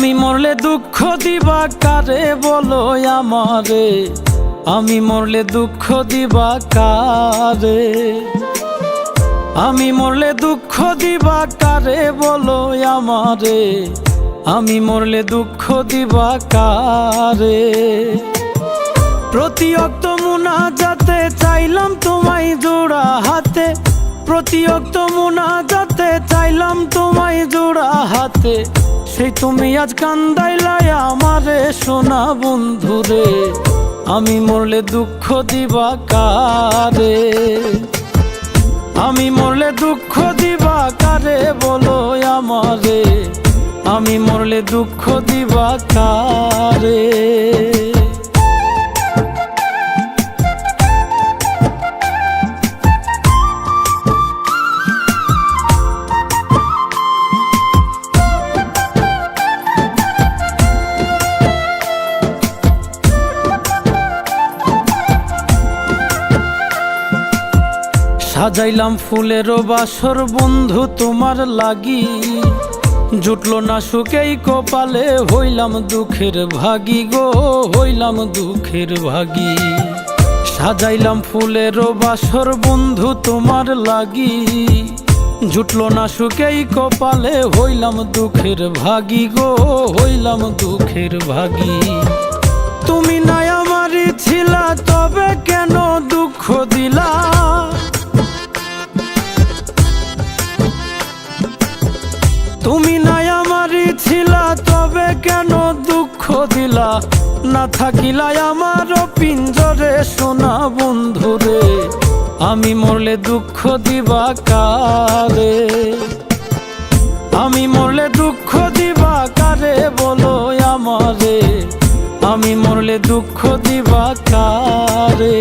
আমি মরলে দুঃখ দিবা কারে বলো আমারে, আমি মরলে দুঃখ দিবা কারে, আমি মরলে দুঃখ দিবা কারে বলো আমারে, আমি মরলে দুঃখ দিবা কারে। প্রতি অক্ত মুনাজাতে চাইলাম তোমায় জোড়া হাতে, প্রতি অক্ত মুনাজাতে চাইলাম তোমায় জোড়া হাতে, সেই তুমি আজ কান্দাইলাই আমারে সোনা বন্ধুরে, আমি মরলে দুঃখ দিবা কারে, আমি মরলে দুঃখ দিবা কারে বলো আমারে, আমি মরলে দুঃখ দিবা কারে। সাজাইলাম ফুলেরও বাসর বন্ধু তোমার লাগি, জুটলো না সুখেই কপালে, হইলাম দুঃখের ভাগী গো, হইলাম দুঃখের ভাগী। সাজাইলাম ফুলেরও বাসর বন্ধু তোমার লাগি, জুটলো না সুখেই কপালে, হইলাম দুঃখের ভাগী গো, হইলাম দুঃখের ভাগী। তুমি নাই আমারই ছিলা তবে কেন দুঃখ দিলা, তুমি নাই আমারই ছিলা তবে কেন দুঃখ দিলা, না থাকিলাই আমার পিঞ্জরে সোনা বন্ধুরে, আমি মরলে দুঃখ দিবা কারে, আমি মরলে দুঃখ দিবা কারে বলো আমারে, আমি মরলে দুঃখ দিবা কারে।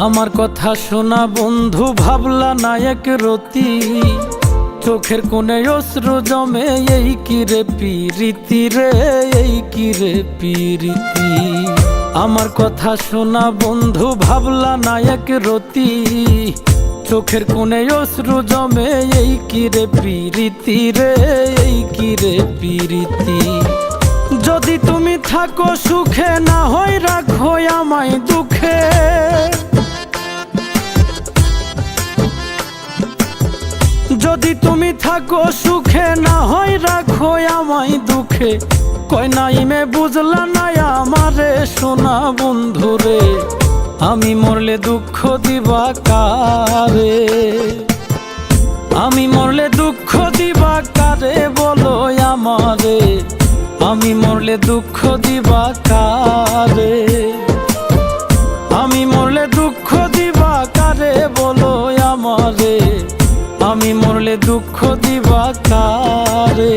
আমার কথা শোনা বন্ধু ভাবলা না এক রতি, চোখের কোণে অশ্রু জমে, এই কি রে পিরিতি রে, এই কি রে পিরিতি। আমার কথা শোনা বন্ধু ভাবলা না এক রতি, চোখের কোণে অশ্রু জমে, এই কি রে পিরিতি রে, এই কি রে পিরিতি। যদি তুমি থাকো সুখে না হয় রাখো আমায় দুঃখে, যদি তুমি থাকো সুখে না হয় রাখো আমায় দুঃখে, কই নাইমে বুঝলা না আমারে সোনা বন্ধুরে, আমি মরলে দুঃখ দিবা কারে, আমি মরলে দুঃখ দিবা কারে বলো আমারে, আমি মরলে দুঃখ দিবা কারে, আমি মরলে দুঃখ দিবা কারে বলো আমারে, আমি মরলে দুঃখ দিবা কারে।